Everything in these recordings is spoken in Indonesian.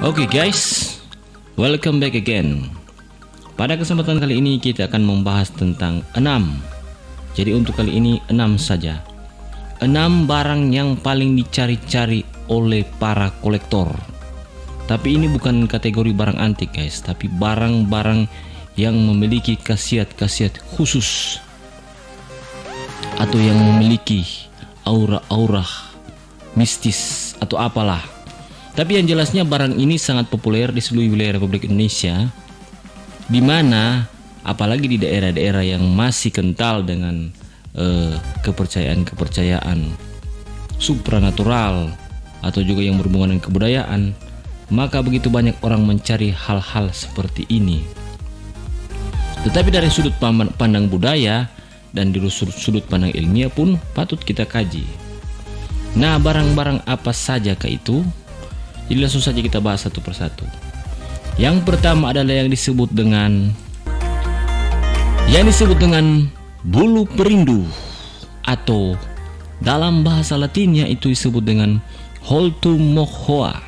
Oke guys, welcome back again. Pada kesempatan kali ini kita akan membahas tentang 6. Jadi untuk kali ini 6 saja. 6 barang yang paling dicari-cari oleh para kolektor. Tapi ini bukan kategori barang antik guys, tapi barang-barang yang memiliki khasiat-khasiat khusus atau yang memiliki aura-aura mistis atau apalah. Tapi yang jelasnya barang ini sangat populer di seluruh wilayah Republik Indonesia, di mana apalagi di daerah-daerah yang masih kental dengan kepercayaan-kepercayaan supranatural atau juga yang berhubungan dengan kebudayaan, maka begitu banyak orang mencari hal-hal seperti ini. Tetapi dari sudut pandang budaya dan di sudut pandang ilmiah pun patut kita kaji. Nah, barang-barang apa saja kah itu? Jadi langsung saja kita bahas satu persatu. Yang pertama adalah yang disebut dengan bulu perindu, atau dalam bahasa Latinnya itu disebut dengan Holtumochoa.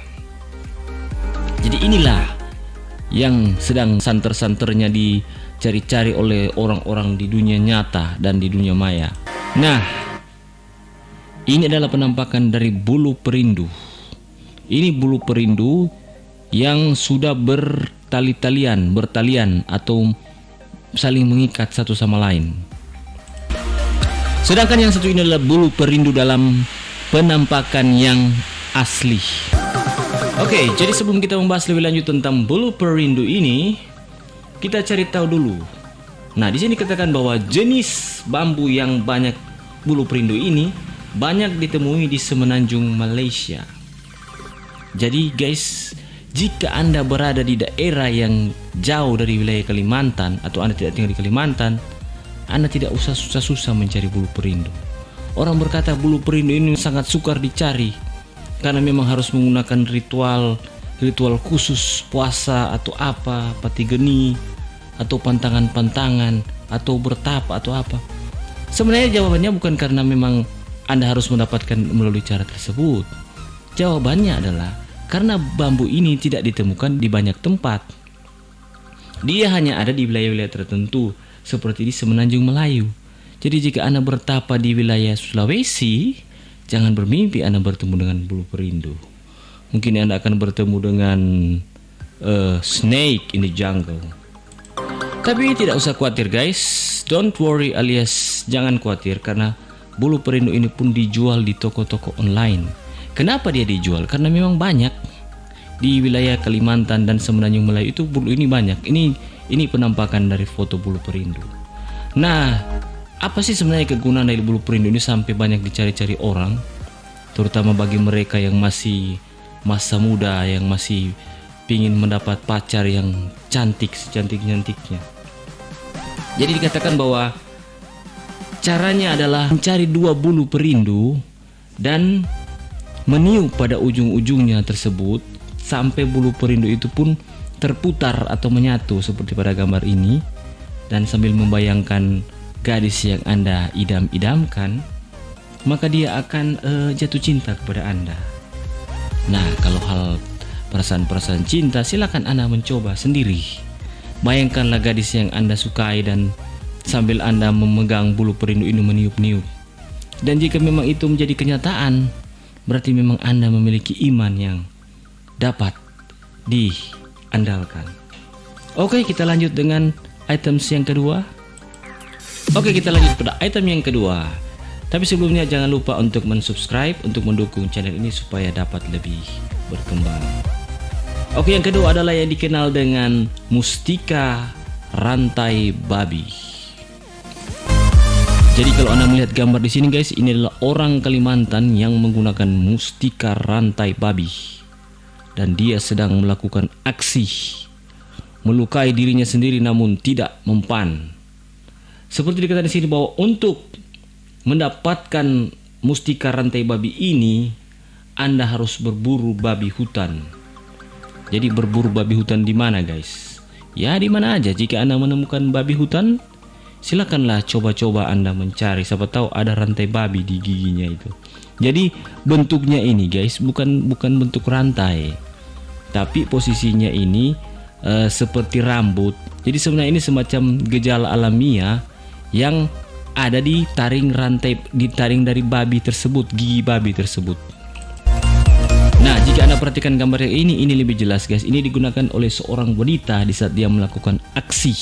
Jadi inilah yang sedang santer-santernya dicari-cari oleh orang-orang di dunia nyata dan di dunia maya. Nah, ini adalah penampakan dari bulu perindu. Ini bulu perindu yang sudah bertalian atau saling mengikat satu sama lain. Sedangkan yang satu ini adalah bulu perindu dalam penampakan yang asli. Oke, jadi sebelum kita membahas lebih lanjut tentang bulu perindu ini, kita cari tahu dulu. Nah, di sini dikatakan bahwa jenis bambu yang banyak bulu perindu ini banyak ditemui di semenanjung Malaysia. Jadi guys, jika Anda berada di daerah yang jauh dari wilayah Kalimantan atau Anda tidak tinggal di Kalimantan, Anda tidak usah susah-susah mencari bulu perindu. Orang berkata bulu perindu ini sangat sukar dicari karena memang harus menggunakan ritual khusus puasa atau apa, pati geni atau pantangan-pantangan atau bertapa atau apa. Sebenarnya jawabannya bukan karena memang Anda harus mendapatkan melalui cara tersebut. Jawabannya adalah karena bambu ini tidak ditemukan di banyak tempat. Dia hanya ada di wilayah-wilayah tertentu seperti di semenanjung Melayu. Jadi jika Anda bertapa di wilayah Sulawesi, jangan bermimpi Anda bertemu dengan bulu perindu. Mungkin Anda akan bertemu dengan snake in the jungle. Tapi tidak usah khawatir guys, don't worry alias jangan khawatir, karena bulu perindu ini pun dijual di toko-toko online. Kenapa dia dijual? Karena memang banyak di wilayah Kalimantan dan semenanjung Melayu itu bulu ini banyak. Ini penampakan dari foto bulu perindu. Nah, apa sih sebenarnya kegunaan dari bulu perindu ini sampai banyak dicari-cari orang, terutama bagi mereka yang masih masa muda, yang masih ingin mendapat pacar yang cantik secantik-cantiknya. Jadi dikatakan bahwa caranya adalah mencari 2 bulu perindu dan meniup pada ujung-ujungnya tersebut sampai bulu perindu itu pun terputar atau menyatu seperti pada gambar ini, dan sambil membayangkan gadis yang Anda idam-idamkan, maka dia akan jatuh cinta kepada Anda. Nah, kalau hal perasaan-perasaan cinta, silakan Anda mencoba sendiri. Bayangkanlah gadis yang Anda sukai dan sambil Anda memegang bulu perindu ini meniup-niup. Dan jika memang itu menjadi kenyataan, berarti memang Anda memiliki iman yang dapat diandalkan. Oke, kita lanjut dengan items yang kedua. Oke, kita lanjut pada item yang kedua. Tapi sebelumnya jangan lupa untuk mensubscribe untuk mendukung channel ini supaya dapat lebih berkembang. Oke, yang kedua adalah yang dikenal dengan mustika rantai babi. Jadi kalau Anda melihat gambar di sini guys, ini adalah orang Kalimantan yang menggunakan mustika rantai babi, dan dia sedang melakukan aksi melukai dirinya sendiri namun tidak mempan. Seperti dikatakan di sini bahwa untuk mendapatkan mustika rantai babi ini, Anda harus berburu babi hutan. Jadi berburu babi hutan di mana guys? Ya di mana aja. Jika Anda menemukan babi hutan, silakanlah coba-coba Anda mencari, siapa tahu ada rantai babi di giginya itu. Jadi bentuknya ini guys bukan bentuk rantai, tapi posisinya ini seperti rambut. Jadi sebenarnya ini semacam gejala alamiah yang ada di taring dari babi tersebut, gigi babi tersebut. Nah, jika Anda perhatikan gambar yang ini lebih jelas guys. Ini digunakan oleh seorang wanita di saat dia melakukan aksi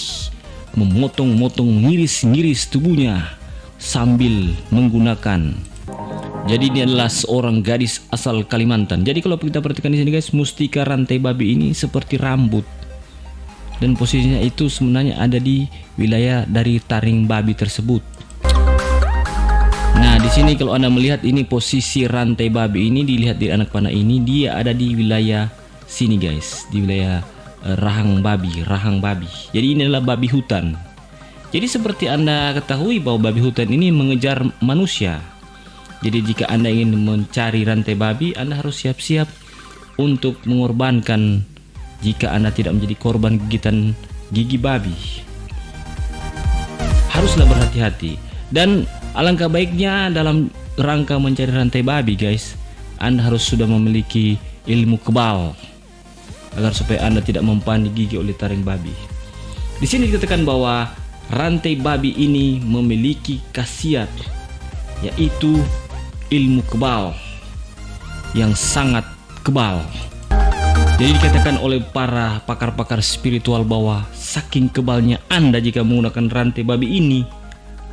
memotong-motong, ngiris-ngiris tubuhnya sambil menggunakan. Jadi ini adalah seorang gadis asal Kalimantan. Jadi kalau kita perhatikan di sini guys, mustika rantai babi ini seperti rambut. Dan posisinya itu sebenarnya ada di wilayah dari taring babi tersebut. Nah, di sini kalau Anda melihat ini posisi rantai babi ini, dilihat di anak panah ini, dia ada di wilayah sini guys, di wilayah rahang babi. Jadi ini adalah babi hutan. Jadi seperti Anda ketahui bahwa babi hutan ini mengejar manusia. Jadi jika Anda ingin mencari rantai babi, Anda harus siap-siap untuk mengorbankan jika Anda tidak menjadi korban gigitan gigi babi. Haruslah berhati-hati. Dan alangkah baiknya dalam rangka mencari rantai babi guys, Anda harus sudah memiliki ilmu kebal agar supaya Anda tidak mempan digigit oleh taring babi. Di sini dikatakan bahwa rantai babi ini memiliki khasiat, yaitu ilmu kebal yang sangat kebal. Jadi dikatakan oleh para pakar-pakar spiritual bahwa saking kebalnya Anda jika menggunakan rantai babi ini,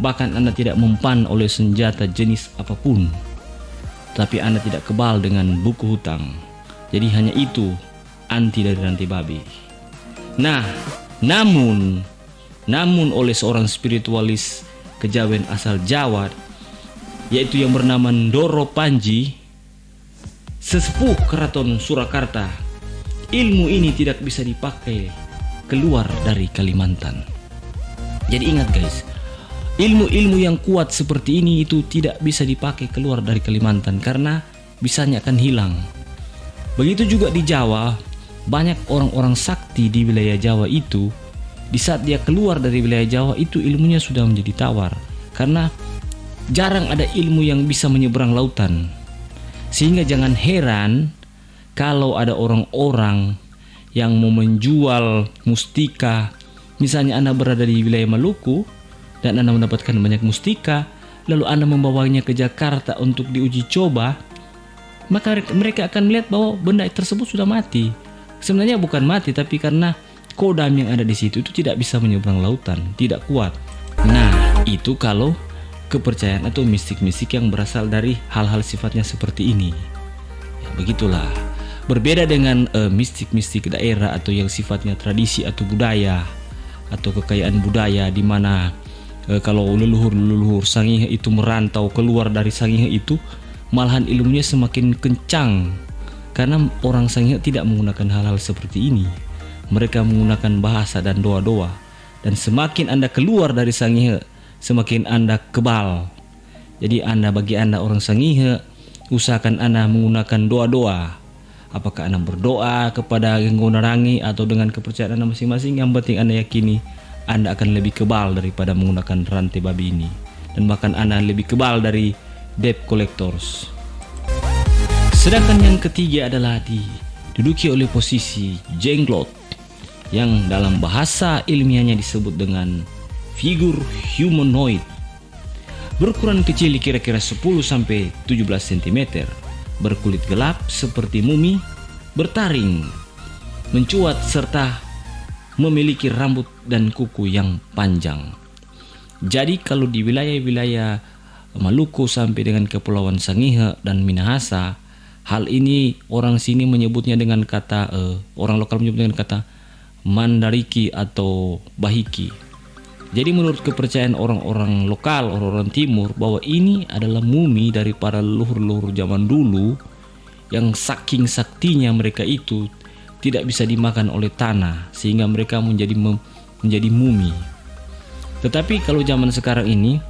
bahkan Anda tidak mempan oleh senjata jenis apapun, tapi Anda tidak kebal dengan buku hutang. Jadi hanya itu anti dari rantai babi. Nah, namun oleh seorang spiritualis kejawen asal Jawa, yaitu yang bernama Ndoro Panji, sesepuh keraton Surakarta, ilmu ini tidak bisa dipakai keluar dari Kalimantan. Jadi ingat guys, ilmu-ilmu yang kuat seperti ini itu tidak bisa dipakai keluar dari Kalimantan karena bisanya akan hilang. Begitu juga di Jawa, banyak orang-orang sakti di wilayah Jawa itu, di saat dia keluar dari wilayah Jawa itu ilmunya sudah menjadi tawar, karena jarang ada ilmu yang bisa menyeberang lautan. Sehingga jangan heran kalau ada orang-orang yang mau menjual mustika. Misalnya Anda berada di wilayah Maluku dan Anda mendapatkan banyak mustika, lalu Anda membawanya ke Jakarta untuk diuji coba, maka mereka akan melihat bahwa benda tersebut sudah mati. Sebenarnya bukan mati, tapi karena kodam yang ada di situ itu tidak bisa menyeberang lautan, tidak kuat. Nah, itu kalau kepercayaan atau mistik-mistik yang berasal dari hal-hal sifatnya seperti ini. Ya, begitulah. Berbeda dengan mistik-mistik daerah atau yang sifatnya tradisi atau budaya atau kekayaan budaya, di mana kalau leluhur Sangihe itu merantau keluar dari Sangihe itu, malahan ilmunya semakin kencang karena orang Sangihe tidak menggunakan hal-hal seperti ini. Mereka menggunakan bahasa dan doa-doa, dan semakin Anda keluar dari Sangihe, semakin Anda kebal. Jadi bagi Anda orang Sangihe, usahakan Anda menggunakan doa-doa. Apakah Anda berdoa kepada Nggonarangi atau dengan kepercayaan Anda masing-masing, yang penting Anda yakini Anda akan lebih kebal daripada menggunakan rantai babi ini. Dan bahkan Anda lebih kebal dari debt collectors. Sedangkan yang ketiga adalah diduduki oleh posisi jenglot, yang dalam bahasa ilmiahnya disebut dengan figur humanoid, berukuran kecil kira-kira 10-17 cm, berkulit gelap seperti mumi, bertaring, mencuat, serta memiliki rambut dan kuku yang panjang. Jadi kalau di wilayah-wilayah Maluku sampai dengan Kepulauan Sangihe dan Minahasa, hal ini orang sini menyebutnya dengan kata, orang lokal menyebutnya dengan kata mandariki atau bahiki. Jadi menurut kepercayaan orang-orang lokal, orang-orang timur, bahwa ini adalah mumi dari para leluhur-leluhur zaman dulu yang saking saktinya mereka itu tidak bisa dimakan oleh tanah, sehingga mereka menjadi mumi. Tetapi kalau zaman sekarang ini,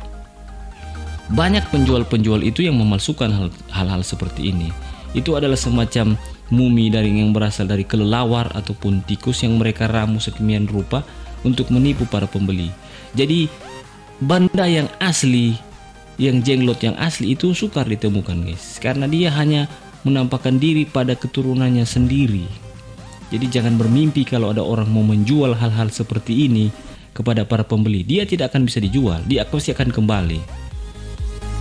banyak penjual-penjual itu yang memalsukan hal-hal seperti ini. Itu adalah semacam mumi yang berasal dari kelelawar ataupun tikus yang mereka ramu sedemikian rupa untuk menipu para pembeli. Jadi benda yang asli, yang jenglot yang asli itu sukar ditemukan guys, karena dia hanya menampakkan diri pada keturunannya sendiri. Jadi jangan bermimpi kalau ada orang mau menjual hal-hal seperti ini kepada para pembeli. Dia tidak akan bisa dijual, dia pasti akan kembali.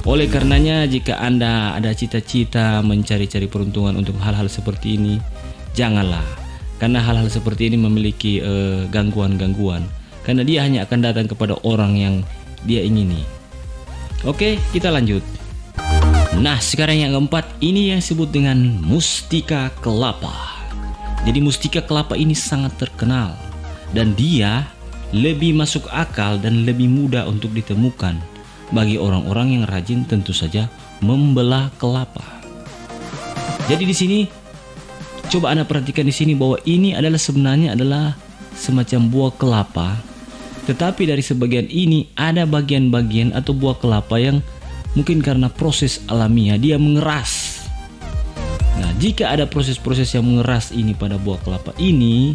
Oleh karenanya jika Anda ada cita-cita mencari-cari peruntungan untuk hal-hal seperti ini, janganlah. Karena hal-hal seperti ini memiliki gangguan-gangguan. Karena dia hanya akan datang kepada orang yang dia ingini. Oke, kita lanjut. Nah, sekarang yang keempat, ini yang disebut dengan mustika kelapa. Jadi mustika kelapa ini sangat terkenal. Dan dia lebih masuk akal dan lebih mudah untuk ditemukan bagi orang-orang yang rajin tentu saja membelah kelapa. Jadi di sini coba Anda perhatikan di sini bahwa ini adalah sebenarnya adalah semacam buah kelapa, tetapi dari sebagian ini ada bagian-bagian atau buah kelapa yang mungkin karena proses alamiah dia mengeras. Nah, jika ada proses-proses yang mengeras ini pada buah kelapa ini,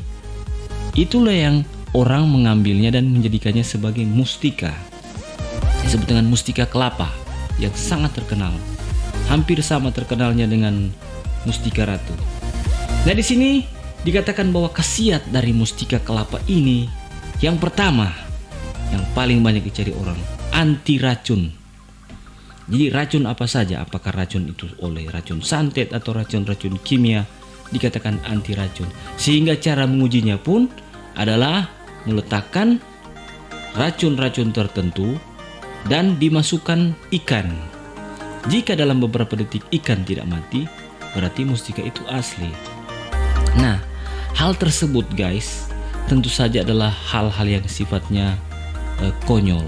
itulah yang orang mengambilnya dan menjadikannya sebagai mustika. Disebut dengan mustika kelapa yang sangat terkenal. Hampir sama terkenalnya dengan mustika ratu. Nah, di sini dikatakan bahwa khasiat dari mustika kelapa ini yang pertama, yang paling banyak dicari orang, anti racun. Jadi racun apa saja, apakah racun itu oleh racun santet atau racun-racun kimia, dikatakan anti racun. Sehingga cara mengujinya pun adalah meletakkan racun-racun tertentu dan dimasukkan ikan. Jika dalam beberapa detik ikan tidak mati, berarti mustika itu asli. Nah, hal tersebut guys, tentu saja adalah hal-hal yang sifatnya konyol.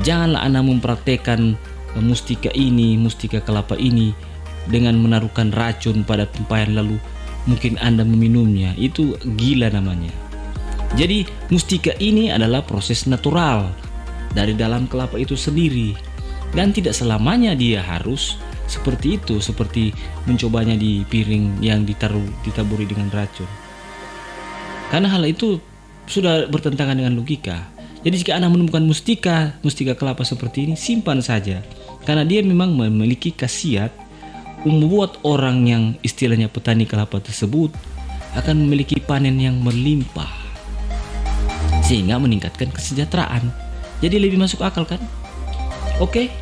Janganlah Anda mempraktekkan mustika ini, mustika kelapa ini dengan menaruhkan racun pada tempayan lalu mungkin Anda meminumnya. Itu gila namanya. Jadi mustika ini adalah proses natural dari dalam kelapa itu sendiri, dan tidak selamanya dia harus seperti itu, seperti mencobanya di piring yang ditaburi dengan racun. Karena hal itu sudah bertentangan dengan logika. Jadi jika Anda menemukan mustika kelapa seperti ini, simpan saja. Karena dia memang memiliki khasiat membuat orang yang istilahnya petani kelapa tersebut akan memiliki panen yang melimpah, sehingga meningkatkan kesejahteraan. Jadi lebih masuk akal kan? Oke.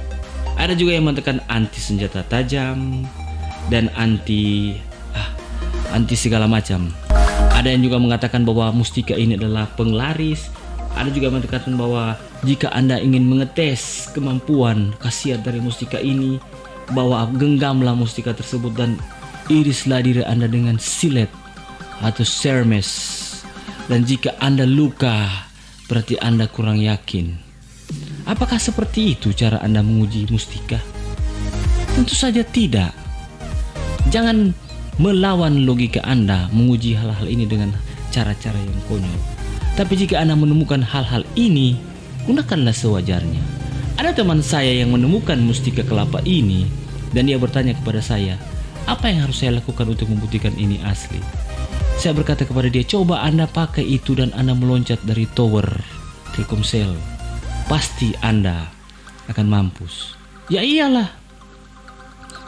Ada juga yang mengatakan anti senjata tajam dan anti segala macam. Ada yang juga mengatakan bahwa mustika ini adalah penglaris. Ada juga mengatakan bahwa jika Anda ingin mengetes kemampuan khasiat dari mustika ini, bahwa genggamlah mustika tersebut dan irislah diri Anda dengan silet atau sermes. Dan jika Anda luka, berarti Anda kurang yakin. Apakah seperti itu cara Anda menguji mustika? Tentu saja tidak. Jangan melawan logika Anda menguji hal-hal ini dengan cara-cara yang konyol. Tapi jika Anda menemukan hal-hal ini, gunakanlah sewajarnya. Ada teman saya yang menemukan mustika kelapa ini dan dia bertanya kepada saya, apa yang harus saya lakukan untuk membuktikan ini asli? Saya berkata kepada dia, coba Anda pakai itu dan Anda meloncat dari tower Telkomsel. Pasti Anda akan mampus. Ya iyalah.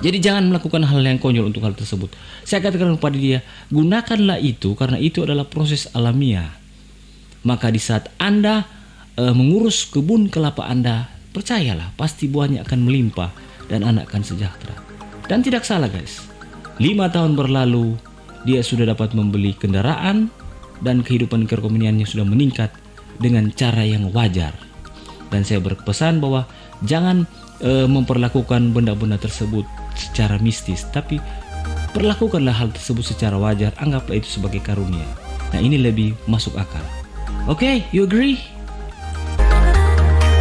Jadi jangan melakukan hal yang konyol untuk hal tersebut. Saya katakan kepada dia, gunakanlah itu karena itu adalah proses alamiah. Maka di saat Anda mengurus kebun kelapa Anda, percayalah pasti buahnya akan melimpah dan Anda akan sejahtera. Dan tidak salah guys, 5 tahun berlalu dia sudah dapat membeli kendaraan dan kehidupan keekonomiannya sudah meningkat dengan cara yang wajar. Dan saya berpesan bahwa jangan memperlakukan benda-benda tersebut secara mistis, tapi perlakukanlah hal tersebut secara wajar, anggaplah itu sebagai karunia. Nah, ini lebih masuk akal. Oke, you agree?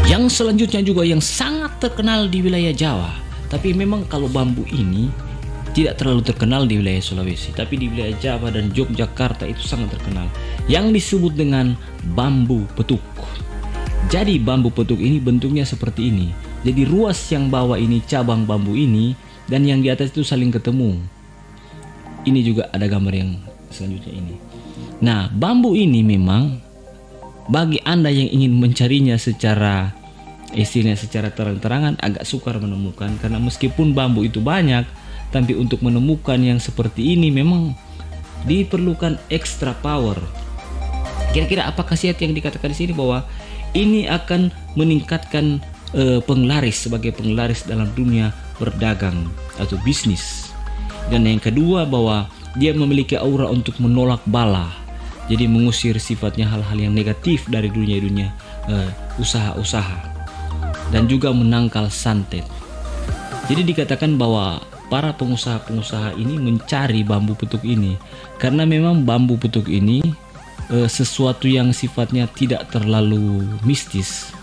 Yang selanjutnya juga yang sangat terkenal di wilayah Jawa, tapi memang kalau bambu ini tidak terlalu terkenal di wilayah Sulawesi, tapi di wilayah Jawa dan Yogyakarta itu sangat terkenal, yang disebut dengan bambu petuk. Jadi bambu petuk ini bentuknya seperti ini. Jadi ruas yang bawah ini cabang bambu ini dan yang di atas itu saling ketemu. Ini juga ada gambar yang selanjutnya ini. Nah, bambu ini memang bagi Anda yang ingin mencarinya secara istilahnya secara terang-terangan agak sukar menemukan, karena meskipun bambu itu banyak, tapi untuk menemukan yang seperti ini memang diperlukan extra power. Kira-kira apa khasiat yang dikatakan di sini bahwa ini akan meningkatkan penglaris sebagai penglaris dalam dunia berdagang atau bisnis. Dan yang kedua bahwa dia memiliki aura untuk menolak bala. Jadi mengusir sifatnya hal-hal yang negatif dari dunia usaha-usaha dan juga menangkal santet. Jadi dikatakan bahwa para pengusaha-pengusaha ini mencari bambu petuk ini karena memang bambu petuk ini sesuatu yang sifatnya tidak terlalu mistis.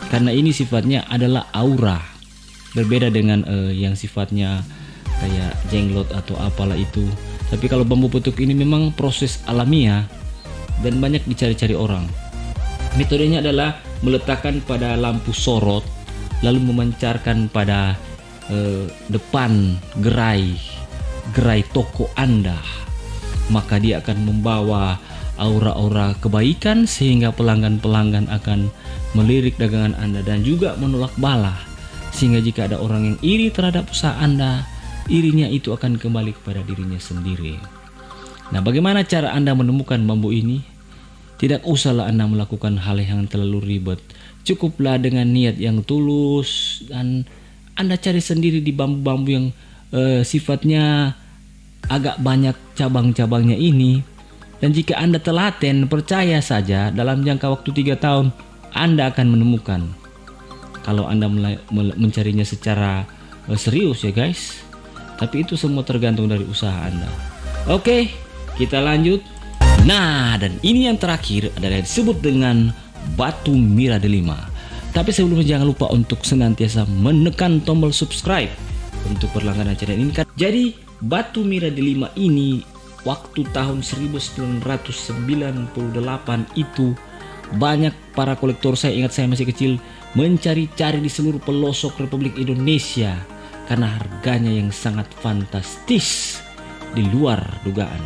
Karena ini sifatnya adalah aura. Berbeda dengan yang sifatnya kayak jenglot atau apalah itu. Tapi kalau bambu petuk ini memang proses alamiah dan banyak dicari-cari orang. Metodenya adalah meletakkan pada lampu sorot lalu memancarkan pada depan gerai toko Anda. Maka dia akan membawa aura-aura kebaikan sehingga pelanggan-pelanggan akan melirik dagangan Anda dan juga menolak bala. Sehingga jika ada orang yang iri terhadap usaha Anda, irinya itu akan kembali kepada dirinya sendiri. Nah, bagaimana cara Anda menemukan bambu ini? Tidak usahlah Anda melakukan hal yang terlalu ribet. Cukuplah dengan niat yang tulus dan Anda cari sendiri di bambu-bambu yang sifatnya agak banyak cabang-cabangnya ini. Dan jika Anda telaten, percaya saja dalam jangka waktu 3 tahun Anda akan menemukan. Kalau Anda mencarinya secara serius ya guys. Tapi itu semua tergantung dari usaha Anda. Oke, kita lanjut. Nah, dan ini yang terakhir adalah yang disebut dengan batu mira delima. Tapi sebelumnya jangan lupa untuk senantiasa menekan tombol subscribe untuk berlangganan channel ini. Jadi batu mira delima ini waktu tahun 1998 itu banyak para kolektor, saya ingat saya masih kecil, mencari-cari di seluruh pelosok Republik Indonesia karena harganya yang sangat fantastis di luar dugaan.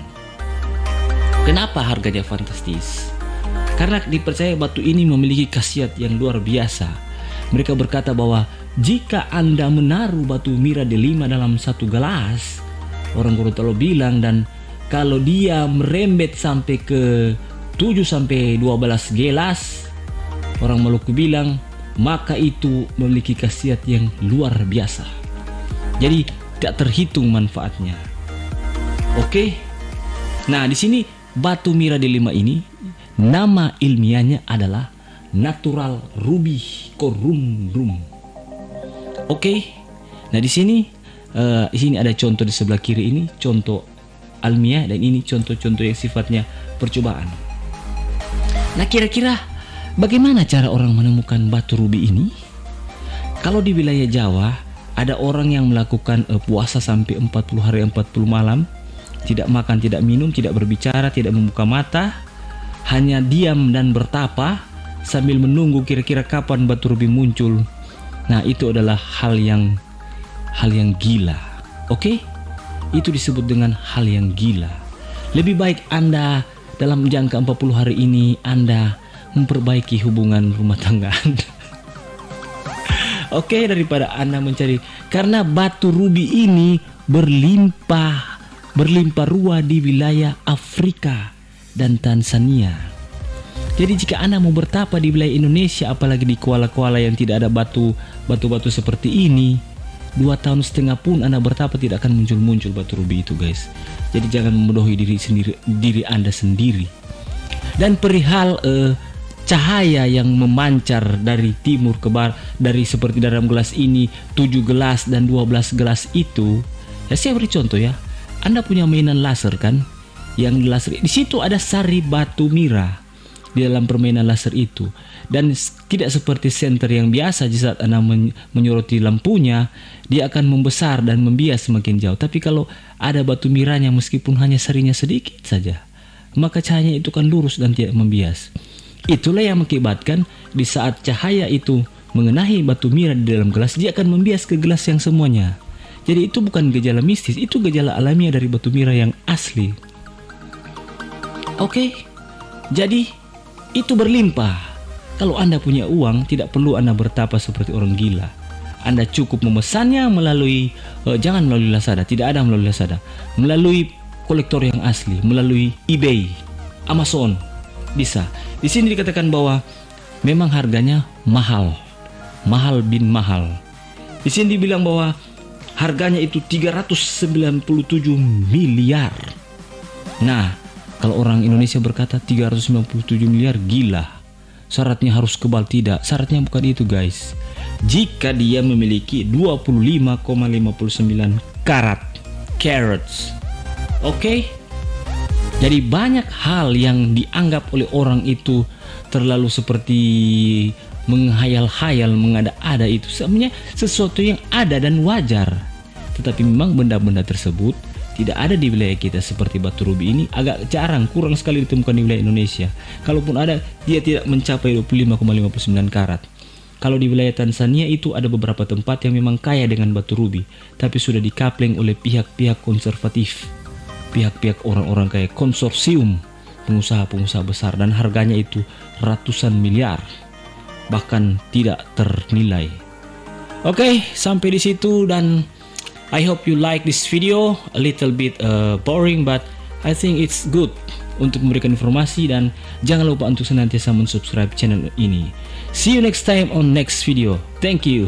Kenapa harganya fantastis? Karena dipercaya batu ini memiliki khasiat yang luar biasa. Mereka berkata bahwa jika Anda menaruh batu mira delima dalam satu gelas, orang Gorontalo bilang, dan kalau dia merembet sampai ke 7-12 gelas, orang Maluku bilang, maka itu memiliki khasiat yang luar biasa. Jadi tidak terhitung manfaatnya. Oke. Nah, di sini batu mira delima ini nama ilmiahnya adalah natural ruby corundum. Oke. Nah, di sini ada contoh di sebelah kiri ini contoh almiah dan ini contoh-contoh yang sifatnya percobaan. Nah, kira-kira bagaimana cara orang menemukan batu ruby ini? Kalau di wilayah Jawa ada orang yang melakukan puasa sampai 40 hari 40 malam, tidak makan, tidak minum, tidak berbicara, tidak membuka mata, hanya diam dan bertapa sambil menunggu kira-kira kapan batu ruby muncul. Nah, itu adalah hal yang gila. Oke? Itu disebut dengan hal yang gila. Lebih baik Anda dalam jangka 40 hari ini Anda memperbaiki hubungan rumah tangga Anda. Oke, daripada Anda mencari, karena batu ruby ini berlimpah ruah di wilayah Afrika dan Tanzania. Jadi jika Anda mau bertapa di wilayah Indonesia, apalagi di kuala-kuala yang tidak ada batu-batu seperti ini, 2,5 tahun pun Anda bertapa tidak akan muncul batu ruby itu guys. Jadi jangan membodohi diri Anda sendiri. Dan perihal cahaya yang memancar dari timur ke barat, dari seperti dalam gelas ini 7 gelas dan 12 gelas itu, ya saya beri contoh ya. Anda punya mainan laser kan? Yang laser di situ ada sari batu mira di dalam permainan laser itu, dan tidak seperti senter yang biasa. Di saat Anda menyoroti lampunya, dia akan membesar dan membias semakin jauh. Tapi kalau ada batu miranya, meskipun hanya sarinya sedikit saja, maka cahayanya itu kan lurus dan tidak membias. Itulah yang mengakibatkan di saat cahaya itu mengenai batu mira di dalam gelas, dia akan membias ke gelas yang semuanya. Jadi itu bukan gejala mistis, itu gejala alamiah dari batu mira yang asli. Oke, jadi itu berlimpah. Kalau Anda punya uang, tidak perlu Anda bertapa seperti orang gila. Anda cukup memesannya melalui, jangan melalui Lazada, tidak ada melalui Lazada, melalui kolektor yang asli melalui eBay, Amazon, bisa. Di sini dikatakan bahwa memang harganya mahal bin mahal. Di sini dibilang bahwa harganya itu 397 miliar. Nah, kalau orang Indonesia berkata 397 miliar gila. Syaratnya harus kebal, tidak. Syaratnya bukan itu guys. Jika dia memiliki 25,59 carats. Oke? Jadi banyak hal yang dianggap oleh orang itu terlalu seperti menghayal-hayal, mengada-ada, itu sebenarnya sesuatu yang ada dan wajar. Tetapi memang benda-benda tersebut tidak ada di wilayah kita. Seperti batu rubi ini agak jarang, kurang sekali ditemukan di wilayah Indonesia. Kalaupun ada, dia tidak mencapai 25,59 karat. Kalau di wilayah Tanzania itu ada beberapa tempat yang memang kaya dengan batu rubi, tapi sudah dikapleng oleh pihak-pihak konservatif, pihak-pihak orang-orang kaya, konsorsium pengusaha-pengusaha besar, dan harganya itu ratusan miliar, bahkan tidak ternilai. Oke, sampai di situ, dan I hope you like this video. A little bit boring, but I think it's good untuk memberikan informasi, dan jangan lupa untuk senantiasa mensubscribe channel ini. See you next time on next video. Thank you.